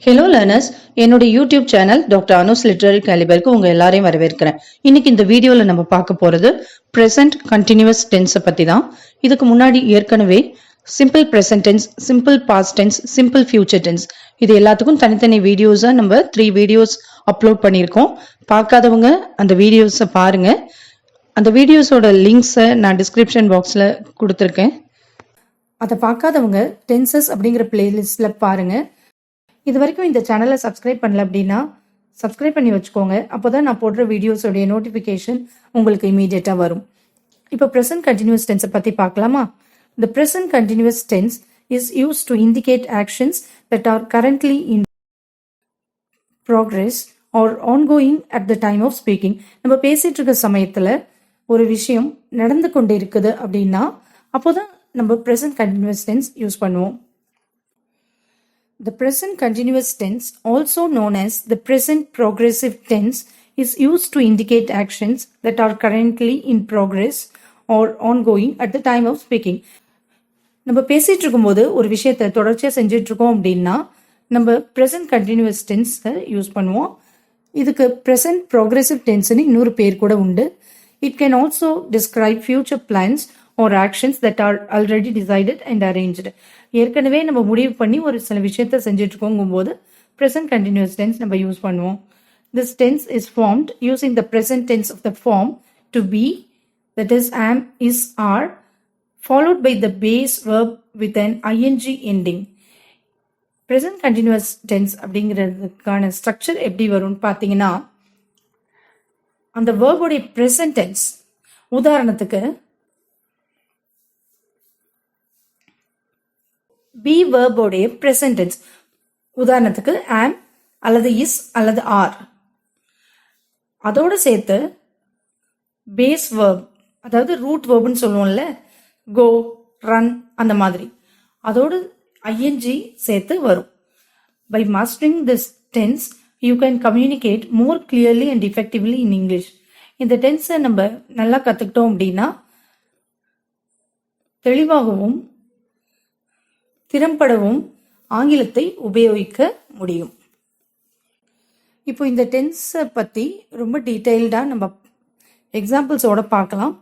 Hello learners, என்னோட YouTube channel doctor Anu's literary கேலிபருக்கு உங்க எல்லாரையும் வரவேற்கிறேன். இன்னைக்கு இந்த வீடியோல நம்ம பார்க்க போறது ப்ரெசன்ட் கண்டினியூஸ் டென்ஸை பத்தி தான். இதுக்கு முன்னாடி ஏற்கனவே simple present tense, simple past tense, simple future tense இது எல்லாத்துக்கும் தனித்தனி வீடியோஸா நம்ம 3 வீடியோஸ் அப்லோட் பண்ணியிருக்கோம். பார்க்காதவங்க அந்த வீடியோஸை பாருங்க. அந்த வீடியோஸோட லிங்க்ஸை நான் டிஸ்கிரிப்ஷன் பாக்ஸ்ல கொடுத்துருக்கேன். அதை பார்க்காதவங்க டென்சஸ் அப்படிங்கிற பிளேலிஸ்ட்ல பாருங்க. இது வரைக்கும் இந்த சேனலை சப்ஸ்கிரைப் பண்ணல அப்படின்னா சப்ஸ்கிரைப் பண்ணி வச்சுக்கோங்க. அப்போதான் நான் போடுற வீடியோஸோடைய நோட்டிஃபிகேஷன் உங்களுக்கு இமீடியட்டாக வரும். இப்போ ப்ரெசன்ட் கண்டினியூஸ் டென்ஸை பற்றி பார்க்கலாமா? The present continuous tense is used to indicate actions that are currently in progress or ongoing at the time of speaking. நம்ம பேசிட்டு இருக்க சமயத்தில் ஒரு விஷயம் நடந்து கொண்டு இருக்குது அப்படின்னா அப்போதான் நம்ம present continuous tense யூஸ் பண்ணுவோம். The present continuous tense, also known as the present progressive tense, is used to indicate actions that are currently in progress or ongoing at the time of speaking. நம்ம பேசிட்டு இருக்கும்போது ஒரு விஷயத்தை தொடர்ச்சியாக செஞ்சுட்டு இருக்கோம் அப்படின்னா நம்ம present continuous tense யூஸ் பண்ணுவோம். இதுக்கு present progressive tenseன்னு இன்னொரு பேர் கூட உண்டு. It can also describe future plans or actions that are already decided and arranged. ஏற்கனவே நம்ம முடிவு பண்ணி ஒரு சில விஷயத்த செஞ்சுட்டு இருக்கோங்கும் போது present continuous tense நம்ம யூஸ் பண்ணுவோம். This tense is formed using the present tense of the form to be, that is am, is, are, followed by the base verb with an ing ending. Present continuous tense அப்படிங்கிறதுக்கான structure எப்படி வரும்னு பார்த்தீங்கன்னா, அந்த வேர்போடைய present tense, உதாரணத்துக்கு B வேர்போடைய present tense, உதாரணத்துக்கு am அல்லது is அல்லது are, அதோடு சேர்த்து பேஸ் verb, அதாவது ரூட் வேர்ப்னு சொல்லுவோம்ல, go, run அந்த மாதிரி, அதோடு ing சேர்த்து வரும். By mastering this tense, you can communicate more clearly and effectively in English. இந்த டென்ஸை நம்ம நல்லா கற்றுக்கிட்டோம் அப்படின்னா தெளிவாகவும் திறம்படவும் ஆங்கிலத்தை உபயோகிக்க முடியும். இப்போ இந்த டென்ஸை பற்றி ரொம்ப டீட்டெயில்டாக நம்ம எக்ஸாம்பிள்ஸோட பார்க்கலாம்.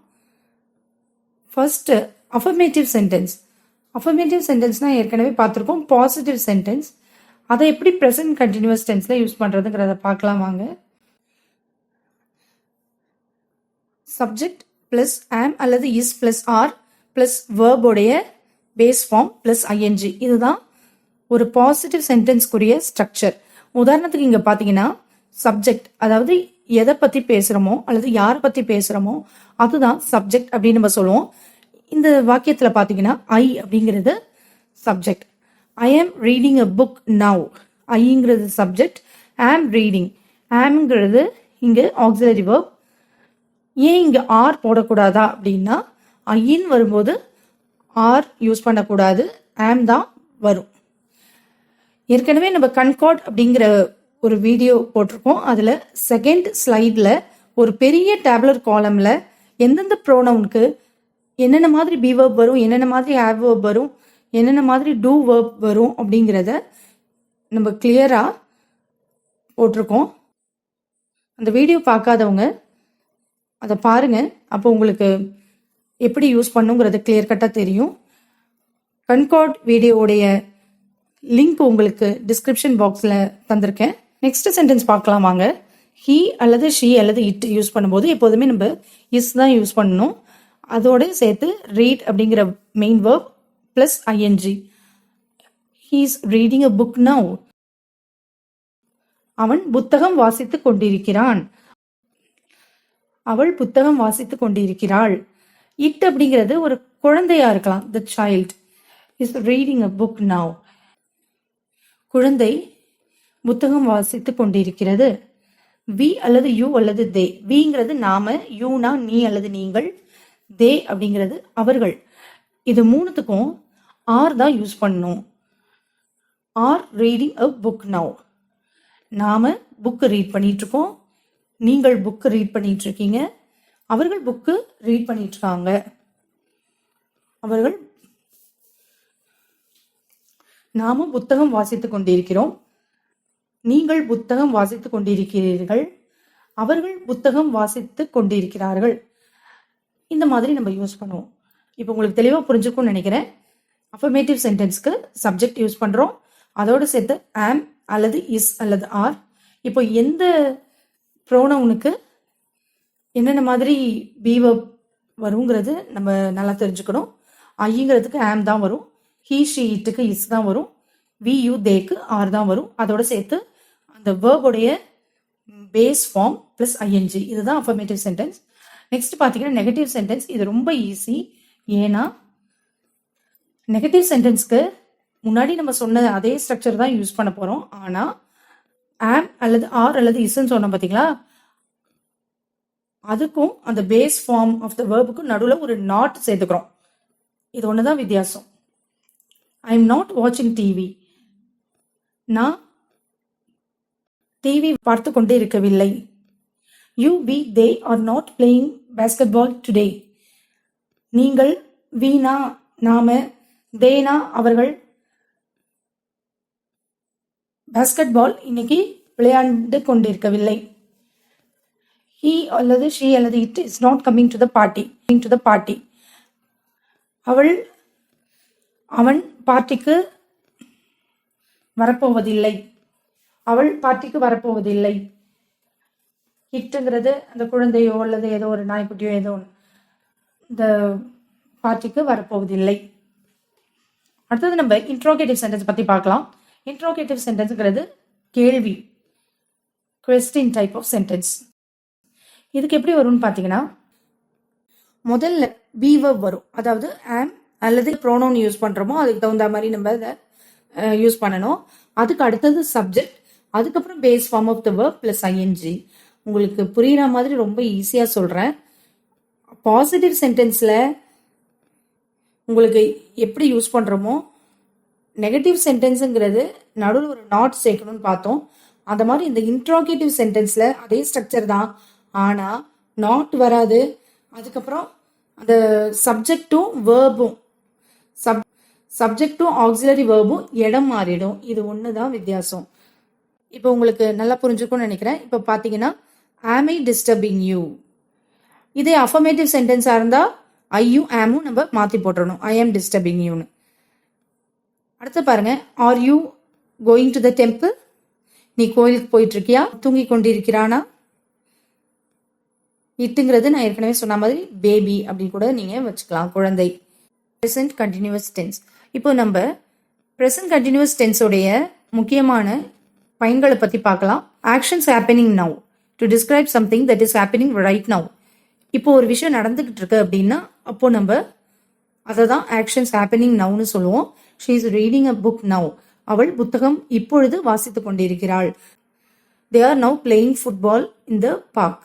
First affirmative sentence. அஃபர்மேட்டிவ் சென்டென்ஸ்னால் ஏற்கனவே பார்த்துருக்கோம். பாசிட்டிவ் சென்டென்ஸ் அதை எப்படி ப்ரெசன்ட் கண்டினியூஸ் டென்ஸில் யூஸ் பண்ணுறதுங்கிறத பார்க்கலாம் வாங்க. சப்ஜெக்ட் ப்ளஸ் ஆம் அல்லது இஸ் ப்ளஸ் ஆர் ப்ளஸ் வேர்போடைய பேஸ் ஃபார்ம் ப்ளஸ் ஐஎன்ஜி, இதுதான் ஒரு பாசிட்டிவ் சென்டென்ஸ்க்குரிய ஸ்ட்ரக்சர். உதாரணத்துக்கு இங்கே பார்த்தீங்கன்னா சப்ஜெக்ட், அதாவது எதை பற்றி பேசுகிறோமோ அல்லது யாரை பற்றி பேசுகிறோமோ அதுதான் சப்ஜெக்ட் அப்படின்னு நம்ம சொல்லுவோம். இந்த வாக்கியத்தில் பார்த்தீங்கன்னா ஐ அப்படிங்கிறது subject. I am reading a book now, ஐங்கிறது சப்ஜெக்ட், ஆம் ரீடிங், ஆம்ங்கிறது இங்கே ஆக்சிலரி வேர்ப். ஏன் இங்கே ஆர் போடக்கூடாதா அப்படின்னா ஐன்னு வரும்போது ஆர் யூஸ் பண்ணக்கூடாது, ஆம் தான் வரும். ஏற்கனவே நம்ம கன்கார்ட் அப்படிங்கிற ஒரு வீடியோ போட்டிருக்கோம். அதில் செகண்ட் ஸ்லைடில் ஒரு பெரிய டேப்லர் காலமில் எந்தெந்த ப்ரோனவுனுக்கு என்னென்ன மாதிரி பி வேர்ப் வரும், என்னென்ன மாதிரி ஹேவ் வேர்ப் வரும், என்னென்ன மாதிரி டூ வேர்ப் வரும் அப்படிங்கிறத நம்ம கிளியராக போட்டிருக்கோம். அந்த வீடியோ பார்க்காதவங்க அதை பாருங்க, அப்போ உங்களுக்கு எப்படி யூஸ் பண்ணுங்கிறது கிளியர் கட்டாக தெரியும். கன்கார்ட் வீடியோவுடைய லிங்க் உங்களுக்கு டிஸ்கிரிப்ஷன் பாக்ஸில் தந்திருக்கேன். நெக்ஸ்ட் சென்டென்ஸ் பார்க்கலாம் வாங்க. ஹீ அல்லது ஷீ அல்லது இட் யூஸ் பண்ணும்போது எப்போதுமே நம்ம இஸ் தான் யூஸ் பண்ணணும். அதோடு சேர்த்து ரீட் அப்படிங்கிற main verb plus ING. He is reading a book now, அவன் புத்தகம் வாசித்து கொண்டிருக்கிறான், அவள் புத்தகம் வாசித்து கொண்டிருக்கிறாள். இட் அப்படிங்கிறது ஒரு குழந்தையா இருக்கலாம். The child is reading a book now. குழந்தை புத்தகம் வாசித்து கொண்டிருக்கிறது. வி அல்லது யூ அல்லது தே. விங்கிறது நாம, யூனா நீ அல்லது நீங்கள், தே அப்படிங்கிறது அவர்கள். இது மூணுத்துக்கும் ஆர் தான் யூஸ் பண்ணணும். Are reading a book now. நாம புக்கு ரீட் பண்ணிட்டு இருக்கோம், நீங்கள் புக்கு ரீட் பண்ணிட்டு இருக்கீங்க, அவர்கள் புக்கு ரீட் பண்ணிட்டு இருக்காங்க, அவர்கள் நாமும் புத்தகம் வாசித்துக் கொண்டிருக்கிறோம். நீங்கள் புத்தகம் வாசித்துக் கொண்டிருக்கிறீர்கள், அவர்கள் புத்தகம் வாசித்துக் கொண்டிருக்கிறார்கள். இந்த மாதிரி நம்ம யூஸ் பண்ணுவோம். இப்போ உங்களுக்கு தெளிவாக புரிஞ்சுக்கும்னு நினைக்கிறேன். அஃபர்மேட்டிவ் சென்டென்ஸ்க்கு சப்ஜெக்ட் யூஸ் பண்ணுறோம், அதோடு சேர்த்து ஆம் அல்லது இஸ் அல்லது ஆர். இப்போ எந்த ப்ரோனவுனுக்கு என்னென்ன மாதிரி பீவர்ப் வருங்கிறது நம்ம நல்லா தெரிஞ்சுக்கணும். ஐங்கிறதுக்கு ஆம் தான் வரும், ஹீ ஷீ இட்டுக்கு இஸ் தான் வரும், வி யூ தேக்கு ஆர் தான் வரும். அதோட சேர்த்து அந்த வேர்புடைய பேஸ் ஃபார்ம் ப்ளஸ் ஐஎன்ஜி, இதுதான் அஃபர்மேட்டிவ் சென்டென்ஸ். நெக்ஸ்ட் பார்த்தீங்கன்னா நெகட்டிவ் சென்டென்ஸ். இது ரொம்ப ஈஸி. ஏன்னா நெகட்டிவ் சென்டென்ஸ்க்கு முன்னாடி நம்ம சொன்ன அதே ஸ்ட்ரக்சர் தான் யூஸ் பண்ண போகிறோம். ஆனால் ஆம் அல்லது ஆர் அல்லது இஸ்ன்னு சொன்னோம் பார்த்தீங்களா, அதுக்கும் அந்த பேஸ் ஃபார்ம் ஆஃப் த வேர்புக்கும் நடுவில் ஒரு நாட் சேர்த்துக்கிறோம். இது ஒன்று தான் வித்தியாசம். ஐ எம் நாட் வாட்சிங் டிவி. நான் டிவி பார்த்து கொண்டே இருக்கவில்லை. You we they are not playing basketball today. நீங்கள் வீணா நாம தேனா அவர்கள் பாஸ்கெட்பால் இன்னைக்கு விளையாண்டு கொண்டிருக்கவில்லை. ஹீ அல்லது ஷீ அல்லது it is not coming to the party. அவன் பார்ட்டிக்கு வரப்போவதில்லை. அவள் பார்ட்டிக்கு வரப்போவதில்லை. இட்டுங்கிறது அந்த குழந்தையோ அல்லது ஏதோ ஒரு நாய்க்குட்டியோ ஏதோ ஒன்று இந்த பார்ட்டிக்கு வரப்போவதில்லை. அடுத்தது நம்ம இன்ட்ரோகேட்டிவ் சென்டென்ஸ் பற்றி பார்க்கலாம். இன்ட்ரோகேட்டிவ் சென்டென்ஸுங்கிறது கேள்வி, கொஸ்டின் டைப் ஆஃப் சென்டென்ஸ். இதுக்கு எப்படி வரும்னு பார்த்தீங்கன்னா, முதல்ல பீவர்ப் வரும். அதாவது ஆம் அல்லது ப்ரோனவுன் யூஸ் பண்ணுறோமோ அதுக்கு தகுந்த மாதிரி நம்ம அதை யூஸ் பண்ணணும். அதுக்கு அடுத்தது சப்ஜெக்ட், அதுக்கப்புறம் base form of the verb plus ING. உங்களுக்கு புரியுற மாதிரி ரொம்ப ஈஸியாக சொல்கிறேன். பாசிட்டிவ் சென்டென்ஸில் உங்களுக்கு எப்படி யூஸ் பண்ணுறோமோ, நெகட்டிவ் சென்டென்ஸுங்கிறது நடுவில் ஒரு நாட் சேர்க்கணும்னு பார்த்தோம். அந்த மாதிரி இந்த இன்ட்ரோகேட்டிவ் சென்டென்ஸில் அதே ஸ்ட்ரக்சர் தான், ஆனால் நாட் வராது. அதுக்கப்புறம் அந்த சப்ஜெக்டும் வேர்பும் சப்ஜெக்டும் ஆக்சிலரி வேர்பும் இடம் மாறிடும். இது ஒன்று தான் வித்தியாசம். இப்போ உங்களுக்கு நல்லா புரிஞ்சுக்கும்னு நினைக்கிறேன். இப்போ பார்த்தீங்கன்னா, ஆம் ஐ டிஸ்டர்பிங் யூ. இதே அஃபர்மேட்டிவ் சென்டென்ஸாக இருந்தால் ஐயும் ஆமும் நம்ம மாற்றி போட்டுறணும், ஐ ஆம் டிஸ்டர்பிங் யூன்னு. அடுத்து பாருங்க, are you going to the temple. நீ கோயிலுக்கு போயிட்டு இருக்கியா? தூங்கி கொண்டிருக்கிறானா? இட்டுங்கிறது நான் ஏற்கனவே சொன்ன மாதிரி பேபி அப்படி கூட நீங்க வச்சுக்கலாம், குழந்தை. Present continuous tense. இப்போ நம்ம ப்ரெசன்ட் கண்டினியூஸ் டென்ஸோடைய முக்கியமான பயன்களை பற்றி பார்க்கலாம். Actions happening now to describe something that is happening right now. இப்போ ஒரு விஷயம் நடந்துகிட்டு இருக்கு அப்படின்னா அப்போ நம்ம அதை தான் ஆக்ஷன்ஸ் ஹேப்பனிங் நவ்னு சொல்லுவோம். She is reading a book now. அவள் புத்தகம் இப்பொழுது வாசித்துக் கொண்டிருக்கிறாள். They are now playing football in the park.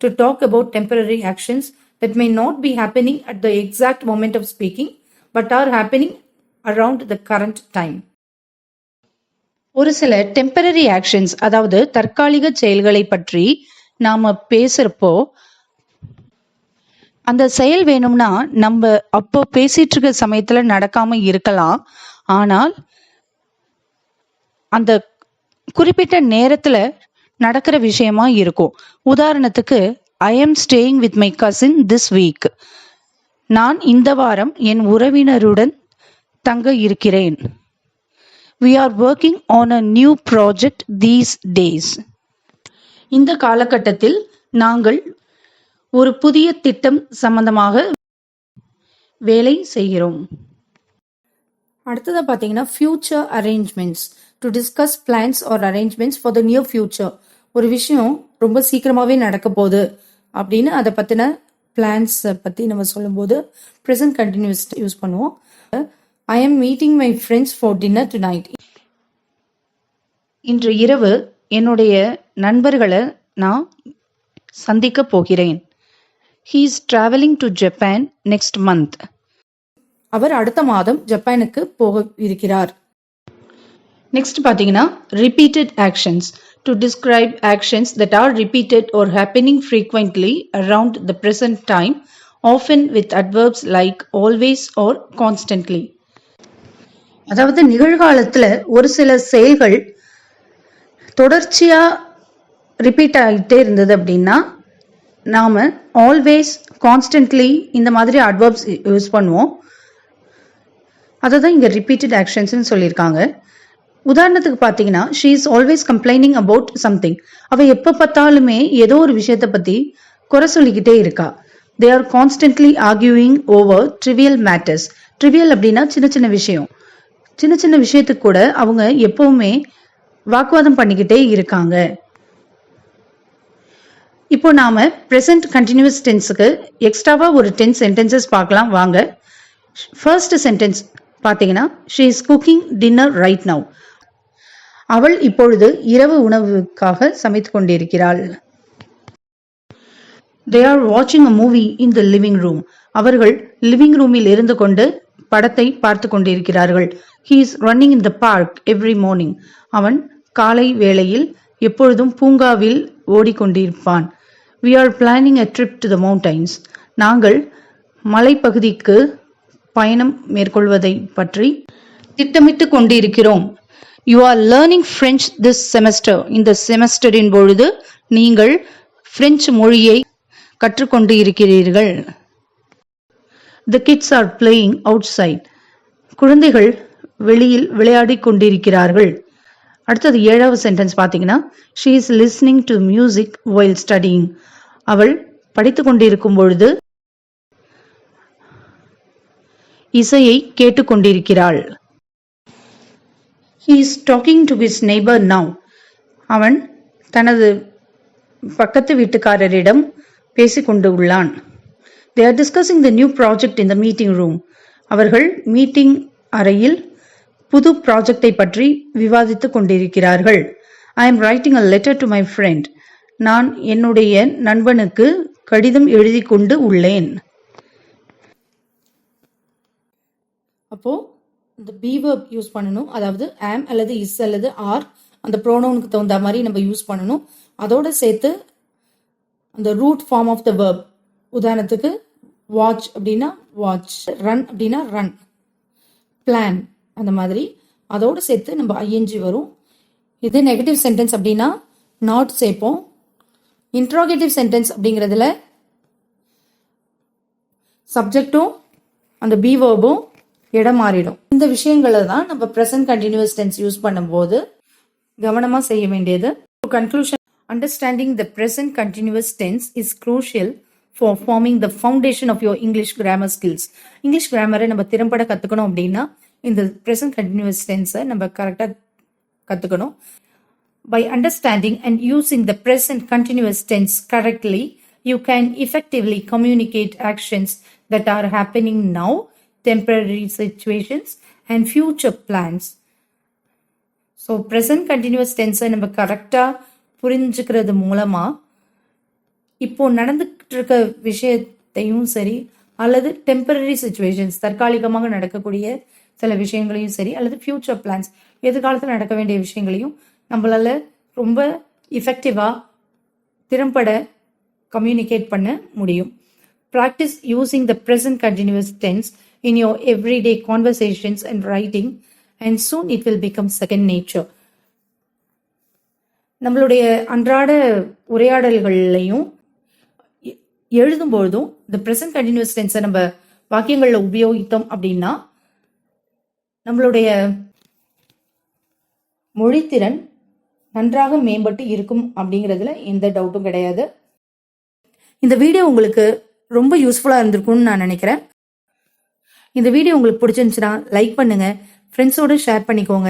To talk about temporary actions that may not be happening at the exact moment of speaking but are happening around the current time. ஒரு சில temporary actions, அதாவது தற்காலிக செயல்களை பற்றி நாம பேசுறப்போ அந்த செயல் வேணும்னா நம்ம அப்போ பேசிட்டு இருக்க சமயத்துல நடக்காம இருக்கலாம். ஆனால் அந்த குறிப்பிட்ட நேரத்துல நடக்கிற விஷயமா இருக்கும். உதாரணத்துக்கு, I am staying with my cousin this week. நான் இந்த வாரம் என் உறவினருடன் தங்க இருக்கிறேன். We are working on a new project these days. இந்த காலகட்டத்தில் நாங்கள் ஒரு புதிய திட்டம் சம்பந்தமாக வேலை செய்கிறோம். அடுத்ததா பார்த்தீங்கன்னா, future arrangements to discuss plans or arrangements for the near future. ஒரு விஷயம் ரொம்ப சீக்கிரமாகவே நடக்க போகுது அப்படின்னு அதை பற்றின பிளான்ஸ் பற்றி நம்ம சொல்லும்போது ப்ரெசன்ட் கண்டினியூஸ் யூஸ் பண்ணுவோம். I am meeting my friends for dinner tonight. இன்று இரவு என்னுடைய நண்பர்களை நான் சந்திக்க போகிறேன். He is travelling to Japan next month. அவர் அடுத்த மாதம் ஜப்பானுக்கு போக இருக்கிறார். நெக்ஸ்ட் பார்த்தீங்கன்னா, repeated actions to describe actions that are repeated or happening frequently around the present time, often with adverbs like always or constantly. அதாவது நிகழ்காலத்துல ஒரு சில செயல்கள் தொடர்ச்சியாக ரிப்பீட் ஆகிட்டே இருந்தது அப்படின்னா நாம் ஆல்வேஸ், கான்ஸ்டன்ட்லி இந்த மாதிரி அட்வர்ப்ஸ் யூஸ் பண்ணுவோம். அதை தான் இங்கே ரிப்பீட்டட் ஆக்ஷன்ஸ்னு சொல்லியிருக்காங்க. உதாரணத்துக்கு பார்த்தீங்கன்னா, she is always complaining about something. அவள் எப்போ பார்த்தாலுமே ஏதோ ஒரு விஷயத்தை பற்றி குறை சொல்லிக்கிட்டே இருக்கா. They are constantly arguing over trivial matters. Trivial அப்படின்னா சின்ன சின்ன விஷயம். சின்ன சின்ன விஷயத்துக்கு கூட அவங்க எப்பவுமே வாக்குவாதம் பண்ணிக்கிட்டே இருக்காங்க. இப்போ நாம ப்ரெசன்ட் கண்டினியூஸ் டென்ஸுக்கு எக்ஸ்ட்ராவா ஒரு 10 சென்டென்சஸ் பார்க்கலாம் வாங்க. ஃபர்ஸ்ட் சென்டென்ஸ் பார்த்தீங்கன்னா, she is cooking dinner right now. அவள் இப்பொழுது இரவு உணவுக்காக சமைத்து கொண்டிருக்கிறாள். They are watching a movie in the living room. அவர்கள் லிவிங் ரூமில் இருந்து கொண்டு படத்தை பார்த்து கொண்டிருக்கிறார்கள். He is running in the park every morning. அவன் காலை வேளையில் எப்பொழுதும் பூங்காவில் ஓடிக்கொண்டிருப்பான். We are planning a trip to the mountains. நாங்கள் மலைப்பகுதிக்கு பயணம் மேற்கொள்வதை பற்றி திட்டமிட்டு கொண்டிருக்கிறோம். You are learning French this semester. இந்த செமஸ்டரின் பொழுது நீங்கள் பிரெஞ்சு மொழியை கற்றுக்கொண்டு இருக்கிறீர்கள். The kids are playing outside. குழந்தைகள் வெளியில் விளையாடி கொண்டிருக்கிறார்கள். அடுத்தது 7வது சென்டென்ஸ் பார்த்தீங்கன்னா, she is listening to music while studying. அவள் படித்து கொண்டிருக்கும் பொழுது இசையை கேட்டுக்கொண்டிருக்கிறாள். He is talking to his neighbor now. அவன் தனது பக்கத்து வீட்டுக்காரரிடம் பேசிக்கொண்டு உள்ளான். They are discussing the new project in the meeting room. அவர்கள் மீட்டிங் அறையில் புது ப்ராஜெக்டை பற்றி விவாதித்துக் கொண்டிருக்கிறார்கள். I am writing a letter to my friend. நான் என்னுடைய நண்பனுக்கு கடிதம் எழுதி கொண்டு உள்ளேன். அப்போ இந்த பி வெர்ப் யூஸ் பண்ணணும். அதாவது am அல்லது is அல்லது are அந்த ப்ரோனவுனுக்கு தகுந்த மாதிரி நம்ம யூஸ் பண்ணணும். அதோட சேர்த்து அந்த root form of the verb, உதாரணத்துக்கு வாட்ச் அப்படின்னா வாட்ச், ரன் அப்படின்னா ரன், பிளான் அந்த மாதிரி அதோட சேர்த்து நம்ம ஐஎன்ஜி வரும். இது நெகட்டிவ் சென்டென்ஸ் அப்படின்னா நாட் சேர்ப்போம். இன்ட்ரோகேட்டிவ் சென்டென்ஸ் அப்படிங்கிறதுல சப்ஜெக்டும் அந்த பி வெர்பும் இடம் மாறிடும். இந்த விஷயங்களை தான் நம்ம ப்ரெசன்ட் கண்டினியூஸ் டென்ஸ் யூஸ் பண்ணும்போது கவனமா செய்ய வேண்டியது. Conclusion, understanding the present continuous tense is crucial for forming the foundation of your English grammar skills. English grammar நம்ம திறம்பட கத்துக்கணும் அப்படின்னா இந்த present continuous tense நம்ம கரெக்டா கத்துக்கணும். By understanding and using the present continuous tense correctly, you can effectively communicate actions that are happening now, temporary situations and future plans. So present continuous tense நம்ம கரெக்டா புரிஞ்சுக்கிறது மூலமா இப்போ நடந்துட்டு இருக்க விஷயத்தையும் சரி, அல்லது டெம்பரரி சிச்சுவேஷன்ஸ் தற்காலிகமாக நடக்கக்கூடிய சில விஷயங்களையும் சரி, அல்லது ஃபியூச்சர் பிளான்ஸ் எதிர்காலத்தில் நடக்க வேண்டிய விஷயங்களையும் நம்மளால ரொம்ப இஃபெக்டிவா திறம்பட கம்யூனிகேட் பண்ண முடியும். Practise using the present continuous tense in your everyday conversations and writing, and soon it will become second nature. நம்மளுடைய அன்றாட உரையாடல்கள்லையும் எழுதும்பொழுதும் இந்த ப்ரெசன்ட் கண்டினியூஸ் டென்ஸை நம்ம வாக்கியங்கள்ல உபயோகித்தோம் அப்படின்னா நம்மளுடைய மொழித்திறன் நன்றாக மேம்பட்டு இருக்கும் அப்படிங்கிறதுல எந்த டவுட்டும் கிடையாது. இந்த வீடியோ உங்களுக்கு ரொம்ப யூஸ்ஃபுல்லா இருந்திருக்கும்னு நான் நினைக்கிறேன். இந்த வீடியோ உங்களுக்கு பிடிச்சிருந்துச்சுன்னா லைக் பண்ணுங்க, ஃப்ரெண்ட்ஸோட ஷேர் பண்ணிக்கோங்க,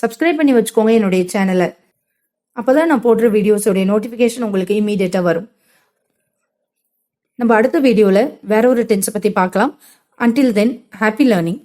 சப்ஸ்கிரைப் பண்ணி வச்சுக்கோங்க என்னுடைய சேனலை. அப்போதான் நான் போடுற வீடியோஸோடைய நோட்டிஃபிகேஷன் உங்களுக்கு இம்மீடியட்டா வரும். நம்ம அடுத்த வீடியோல வேற ஒரு டென்ஸை பத்தி பார்க்கலாம். Until then, happy learning.